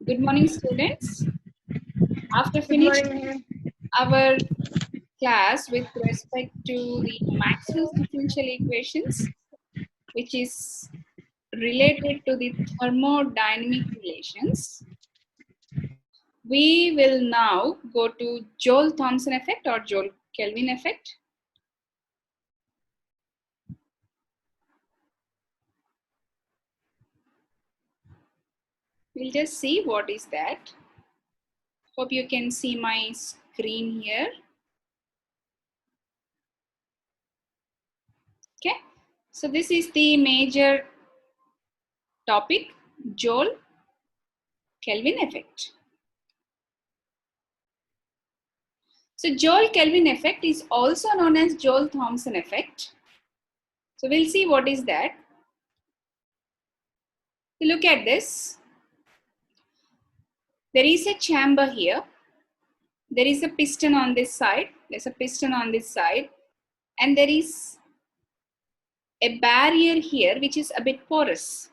Good morning, students. After Good finishing morning, ma'am. our class with respect to the Maxwell's differential equations, which is related to the thermodynamic relations, we will now go to Joule-Thomson effect or Joule-Kelvin effect. We'll just see what is that. Hope you can see my screen here. Okay, so this is the major topic, Joule-Kelvin effect. So Joule-Kelvin effect is also known as Joule-Thomson effect. So we'll see what is that. So look at this. There is a chamber here. There is a piston on this side. There's a piston on this side. And there is a barrier here which is a bit porous.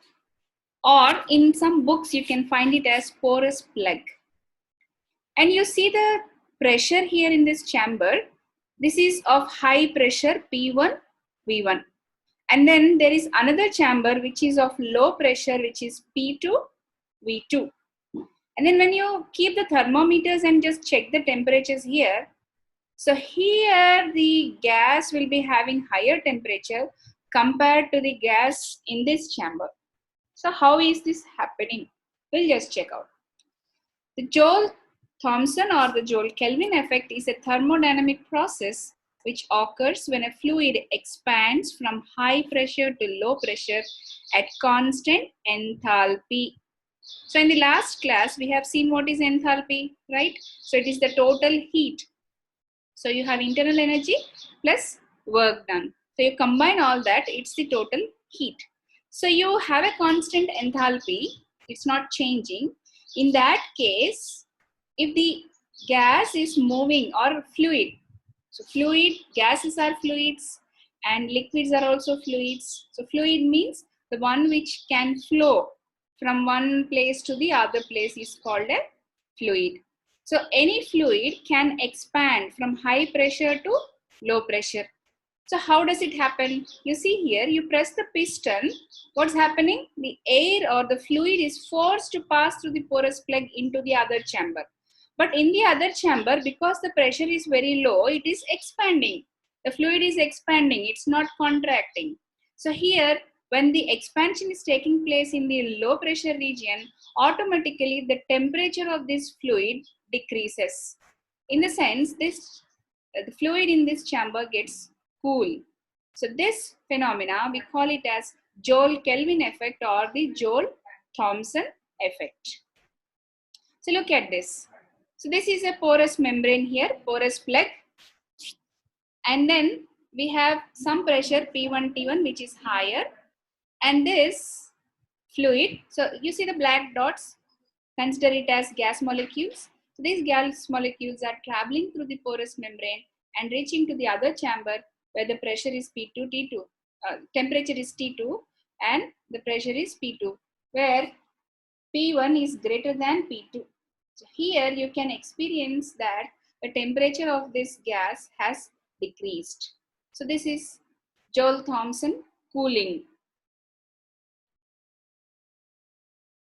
Or in some books you can find it as porous plug. And you see the pressure here in this chamber. This is of high pressure P1, V1. And then there is another chamber which is of low pressure, which is P2, V2. And then when you keep the thermometers and just check the temperatures here, so here the gas will be having higher temperature compared to the gas in this chamber. So how is this happening? We'll just check out. The Joule-Thomson or the Joule-Kelvin effect is a thermodynamic process which occurs when a fluid expands from high pressure to low pressure at constant enthalpy. So in the last class, we have seen what is enthalpy, right? So it is the total heat. So you have internal energy plus work done. So you combine all that, it's the total heat. So you have a constant enthalpy, it's not changing. In that case, if the gas is moving or fluid, so fluid, gases are fluids and liquids are also fluids. So fluid means the one which can flow from one place to the other place is called a fluid. So any fluid can expand from high pressure to low pressure. So how does it happen? You see here, you press the piston. What's happening? The air or the fluid is forced to pass through the porous plug into the other chamber. But in the other chamber, because the pressure is very low, it is expanding. The fluid is expanding, it's not contracting. So here, when the expansion is taking place in the low pressure region, automatically the temperature of this fluid decreases. In the sense, the fluid in this chamber gets cool. So this phenomena, we call it as Joule-Kelvin effect or the Joule-Thomson effect. So look at this. So this is a porous membrane here, porous plug. And then we have some pressure P1, T1 which is higher. And this fluid, so you see the black dots, consider it as gas molecules. So these gas molecules are traveling through the porous membrane and reaching to the other chamber where the pressure is P2, T2, temperature is T2 and the pressure is P2, where P1 is greater than P2. So here you can experience that the temperature of this gas has decreased. So this is Joule-Thomson cooling.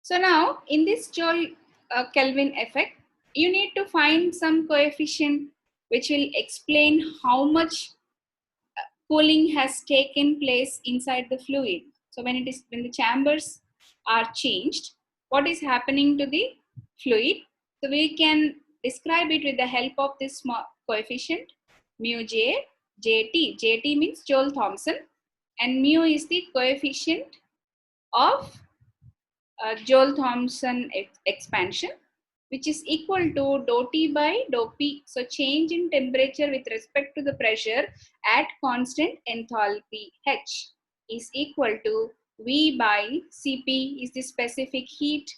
So now in this Joule-Kelvin effect, you need to find some coefficient which will explain how much cooling has taken place inside the fluid. So when the chambers are changed, what is happening to the fluid? So we can describe it with the help of this small coefficient mu J, Jt. Jt means Joule-Thomson and mu is the coefficient of Joule-Thomson expansion, which is equal to dou T by dou P. So change in temperature with respect to the pressure at constant enthalpy H is equal to V by Cp is the specific heat,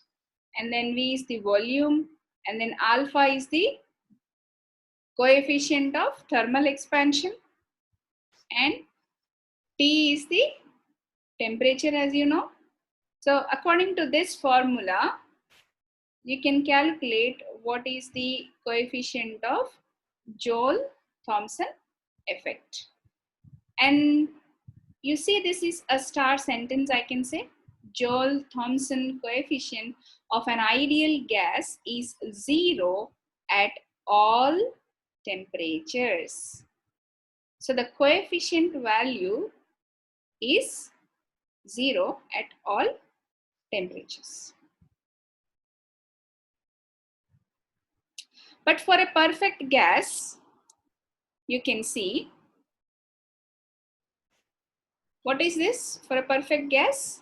and then V is the volume, and then alpha is the coefficient of thermal expansion, and T is the temperature, as you know. So according to this formula, you can calculate what is the coefficient of Joule-Thomson effect. And you see, this is a star sentence, I can say. Joule-Thomson coefficient of an ideal gas is 0 at all temperatures. So the coefficient value is 0 at all temperatures. But for a perfect gas, you can see, what is this for a perfect gas?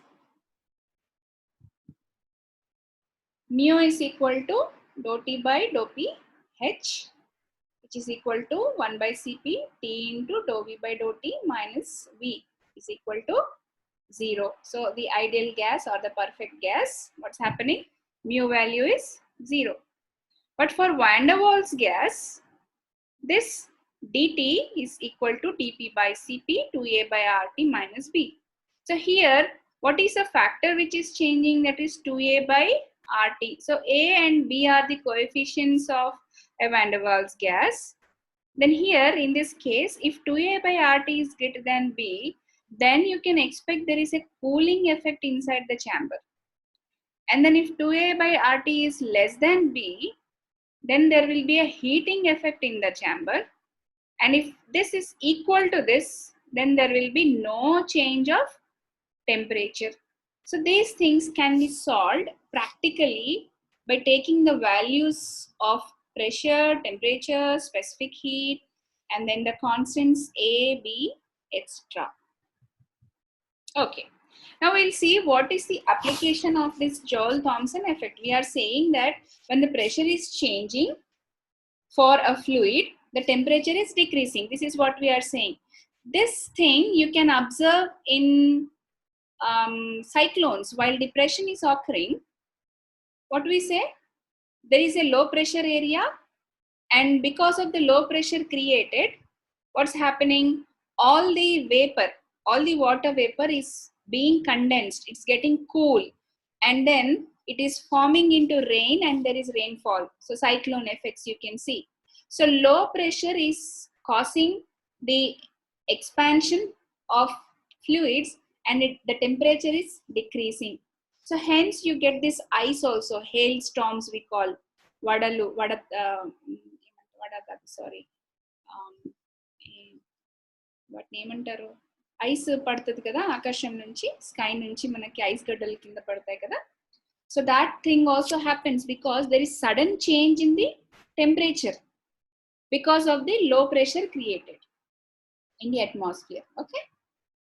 Mu is equal to dou T by dou P H, which is equal to 1 by Cp T into dou V by dou T minus V is equal to 0. So the ideal gas or the perfect gas, what's happening? Mu value is 0. But for van der Waals gas, this dt is equal to dP by Cp 2A by RT minus B. So here, what is the factor which is changing? That is 2A by RT. So A and B are the coefficients of a van der Waals gas. Then here, in this case, if 2A by RT is greater than B, then you can expect there is a cooling effect inside the chamber. And then if 2A by RT is less than B, then there will be a heating effect in the chamber. And if this is equal to this, then there will be no change of temperature. So these things can be solved practically by taking the values of pressure, temperature, specific heat, and then the constants A, B, etc. Okay. Now we'll see what is the application of this Joule-Thomson effect. We are saying that when the pressure is changing for a fluid, the temperature is decreasing. This is what we are saying. This thing you can observe in cyclones. While depression is occurring, what we say? There is a low pressure area, and because of the low pressure created, what's happening? All the vapor, all the water vapor is being condensed. It's getting cool, and then it is forming into rain, and there is rainfall. So cyclone effects you can see. So low pressure is causing the expansion of fluids, and the temperature is decreasing. So hence you get this ice also, hailstorms we call. Sorry. What ఏమంటారు, ice పడుతుంది కదా ఆకాశం నుంచి, sky నుంచి మనకి ice గడ్డల కింద పడతాయి కదా. So that thing also happens because there is sudden change in the temperature because of the low pressure created in the atmosphere. Okay.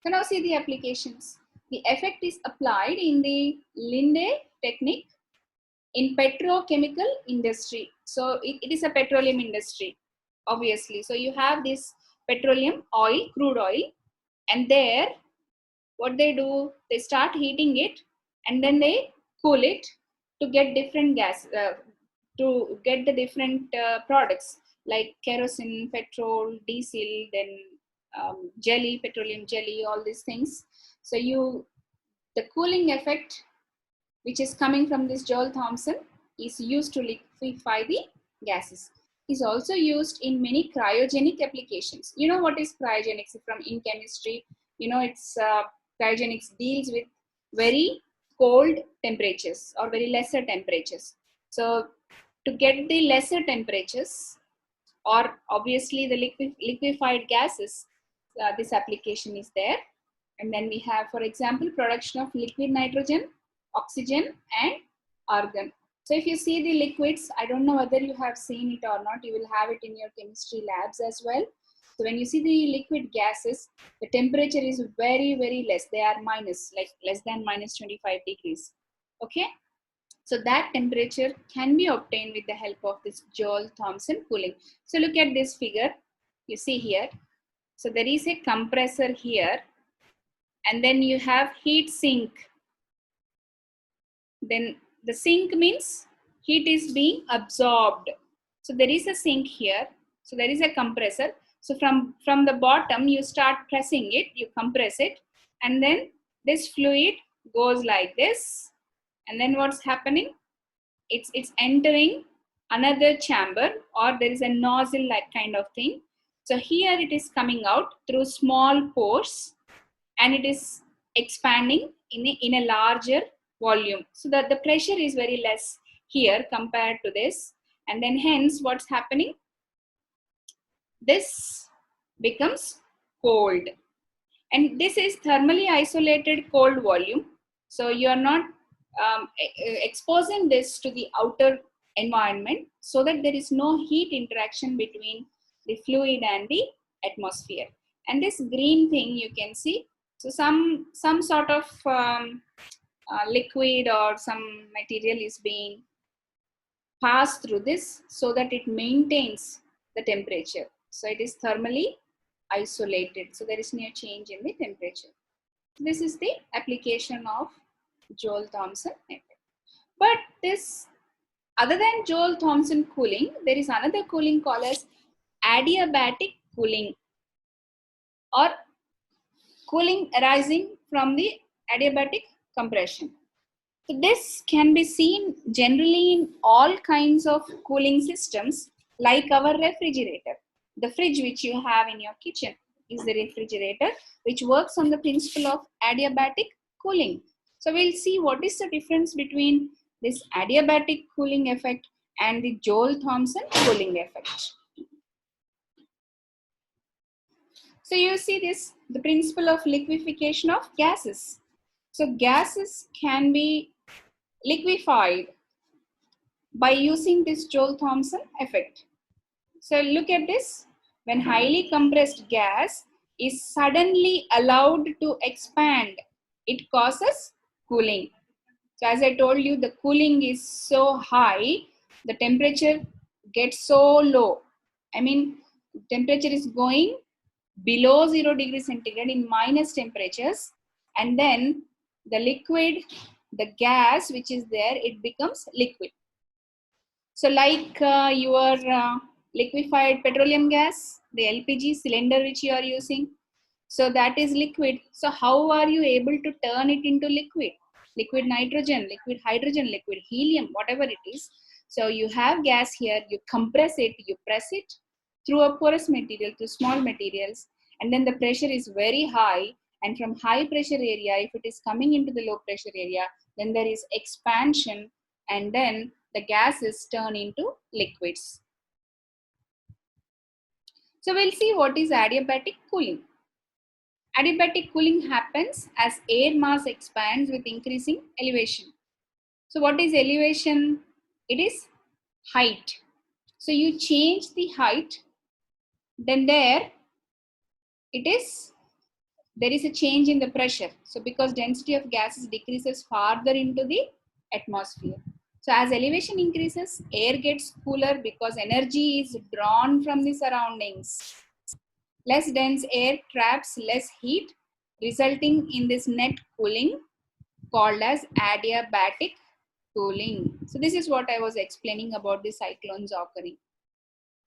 So now see the applications. The effect is applied in the Linde technique in petrochemical industry. So it is a petroleum industry, obviously. So you have this petroleum oil, crude oil, and there what they do, they start heating it and then they cool it to get different gas, to get the different products like kerosene, petrol, diesel, then jelly, petroleum jelly, all these things. So the cooling effect which is coming from this Joule-Thomson is used to liquefy the gases. Is also used in many cryogenic applications. You know what is cryogenics from in chemistry? You know, it's cryogenics deals with very cold temperatures or very lesser temperatures. So to get the lesser temperatures, or obviously the liquefied gases, this application is there. And then we have, for example, production of liquid nitrogen, oxygen, and argon. So if you see the liquids, I don't know whether you have seen it or not, you will have it in your chemistry labs as well. So when you see the liquid gases, the temperature is very, very less. They are minus, like less than minus 25 degrees. Okay. So that temperature can be obtained with the help of this Joule-Thomson cooling. So look at this figure. You see here. So there is a compressor here, and then you have heat sink. Then the sink means heat is being absorbed. So there is a sink here. So there is a compressor. So from the bottom, you start pressing it, you compress it, and then this fluid goes like this. And then what's happening? it's entering another chamber, or there is a nozzle like kind of thing. So here it is coming out through small pores, and it is expanding in a larger volume, so that the pressure is very less here compared to this. And then hence what's happening, this becomes cold, and this is thermally isolated cold volume. So you are not exposing this to the outer environment, so that there is no heat interaction between the fluid and the atmosphere. And this green thing you can see, so some sort of liquid or some material is being passed through this, so that it maintains the temperature. So it is thermally isolated, so there is no change in the temperature. This is the application of Joule-Thomson effect. But this, other than Joule-Thomson cooling, there is another cooling called as adiabatic cooling, or cooling arising from the adiabatic compression. So this can be seen generally in all kinds of cooling systems, like our refrigerator. The fridge which you have in your kitchen is the refrigerator, which works on the principle of adiabatic cooling. So we'll see what is the difference between this adiabatic cooling effect and the Joule-Thomson cooling effect. So you see this, the principle of liquefaction of gases. So gases can be liquefied by using this Joule-Thomson effect. So look at this. When highly compressed gas is suddenly allowed to expand, it causes cooling. So as I told you, the cooling is so high, the temperature gets so low. I mean, temperature is going below 0 degrees centigrade in minus temperatures, and then the liquid, the gas which is there, it becomes liquid. So like your liquefied petroleum gas, the LPG cylinder which you are using, so that is liquid. So how are you able to turn it into liquid? Liquid nitrogen, liquid hydrogen, liquid helium, whatever it is. So you have gas here, you compress it, you press it through a porous material, through small materials, and then the pressure is very high, and from high pressure area, if it is coming into the low pressure area, then there is expansion, and then the gases turn into liquids. So we'll see what is adiabatic cooling. Adiabatic cooling happens as air mass expands with increasing elevation. So what is elevation? It is height. So you change the height, then there is a change in the pressure. So because density of gases decreases farther into the atmosphere. So as elevation increases, air gets cooler because energy is drawn from the surroundings. Less dense air traps less heat, resulting in this net cooling called as adiabatic cooling. So this is what I was explaining about the cyclones occurring.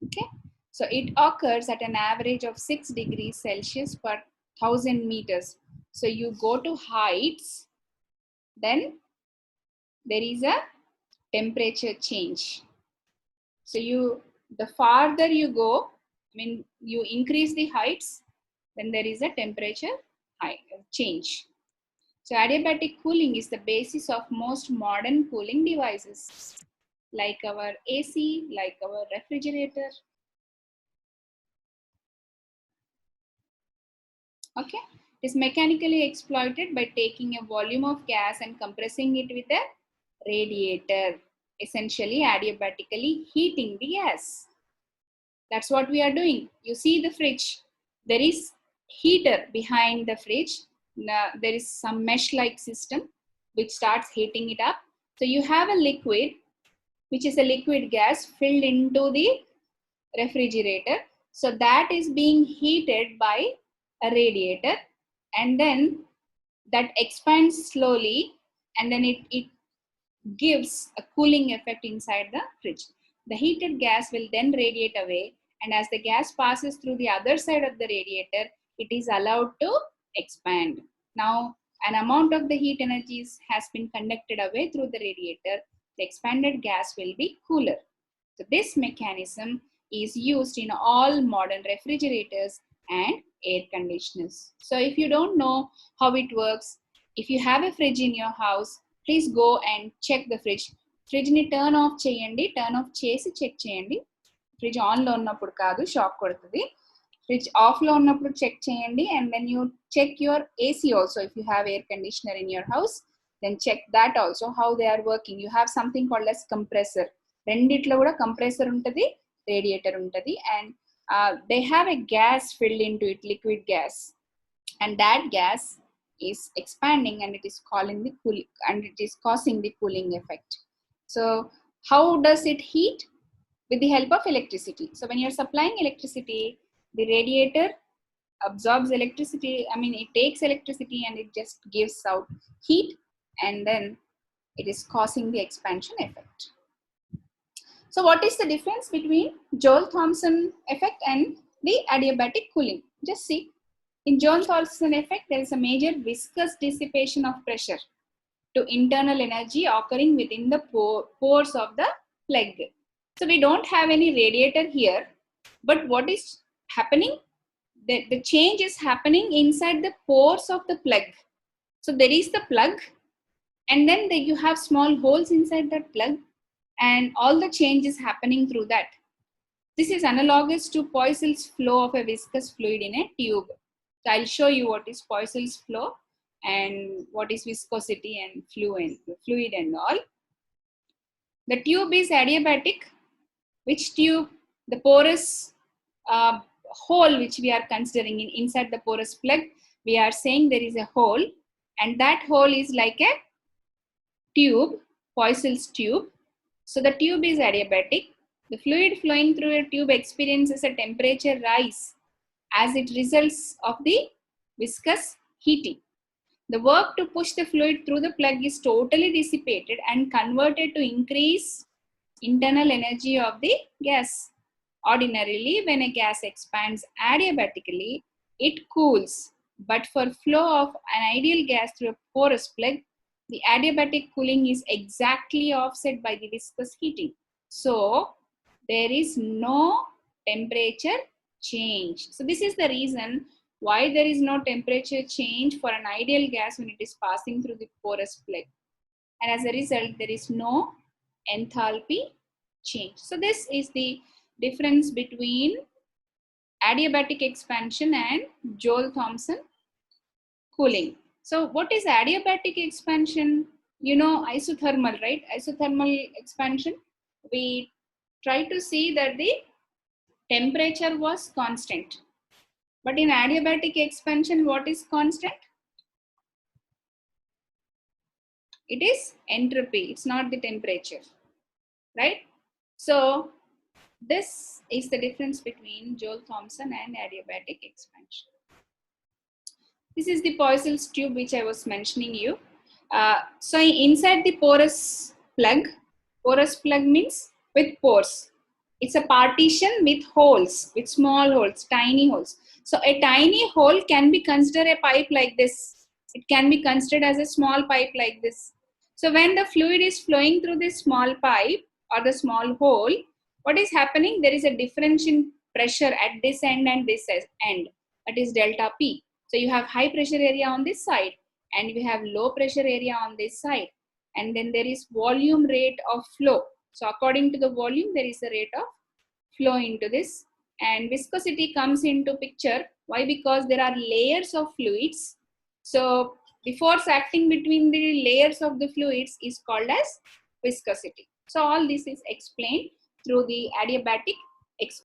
Okay, so it occurs at an average of 6 degrees Celsius per 1000 meters. So you go to heights, then there is a temperature change. So the farther you go, I mean you increase the heights, then there is a temperature change. So adiabatic cooling is the basis of most modern cooling devices, like our AC, like our refrigerator. Okay, it is mechanically exploited by taking a volume of gas and compressing it with a radiator, essentially adiabatically heating the gas. That's what we are doing. You see the fridge, there is heater behind the fridge. Now, there is some mesh-like system which starts heating it up. So you have a liquid, which is a liquid gas filled into the refrigerator. So that is being heated by a radiator, and then that expands slowly, and then it gives a cooling effect inside the fridge. The heated gas will then radiate away, and as the gas passes through the other side of the radiator, it is allowed to expand. Now, an amount of the heat energies has been conducted away through the radiator, the expanded gas will be cooler. So this mechanism is used in all modern refrigerators and air conditioners. So if you don't know how it works, if you have a fridge in your house, please go and check the fridge. Fridge ni turn off cheyandi, turn off chesi check cheyandi. Fridge on lo unnappudu kaadu shock kodutadi. Fridge off lo unnappudu check cheyandi, and then you check your AC also. If you have air conditioner in your house, then check that also how they are working. You have something called as compressor. రెండిట్లో కూడా compressor ఉంటుంది, radiator ఉంటుంది, and they have a gas filled into it, liquid gas, and that gas is expanding and it is causing the cooling effect. So how does it heat? With the help of electricity. So when you're supplying electricity, the radiator absorbs electricity. It takes electricity and it just gives out heat, and then it is causing the expansion effect. So what is the difference between Joule-Thomson effect and the adiabatic cooling? Just see. In Joule-Thomson effect, there is a major viscous dissipation of pressure to internal energy occurring within the pores of the plug. So we don't have any radiator here, but what is happening? The change is happening inside the pores of the plug. So there is the plug, and then you have small holes inside that plug, and all the change is happening through that. This is analogous to Poiseuille's flow of a viscous fluid in a tube. So I'll show you what is Poiseuille's flow and what is viscosity and fluid and all. The tube is adiabatic. Which tube? The porous hole which we are considering inside the porous plug, we are saying there is a hole, and that hole is like a tube, Poiseuille's tube. So the tube is adiabatic. The fluid flowing through a tube experiences a temperature rise as it results of the viscous heating. The work to push the fluid through the plug is totally dissipated and converted to increase internal energy of the gas. Ordinarily, when a gas expands adiabatically, it cools. But for flow of an ideal gas through a porous plug, the adiabatic cooling is exactly offset by the viscous heating. So there is no temperature change. So this is the reason why there is no temperature change for an ideal gas when it is passing through the porous plug. And as a result, there is no enthalpy change. So this is the difference between adiabatic expansion and Joule-Thomson cooling. So what is adiabatic expansion? You know isothermal, right? Isothermal expansion, we try to see that the temperature was constant. But in adiabatic expansion, what is constant? It is entropy. It's not the temperature, right? So this is the difference between Joule-Thomson and adiabatic expansion. This is the Poiseuille's tube which I was mentioning you. So inside the porous plug means with pores. It's a partition with holes, with small holes, tiny holes. So a tiny hole can be considered a pipe like this. It can be considered as a small pipe like this. So when the fluid is flowing through this small pipe or the small hole, what is happening? There is a difference in pressure at this end and this end. That is delta P. So you have high pressure area on this side and we have low pressure area on this side. And then there is volume rate of flow. So according to the volume, there is a rate of flow into this. And viscosity comes into picture. Why? Because there are layers of fluids. So the force acting between the layers of the fluids is called as viscosity. So all this is explained through the adiabatic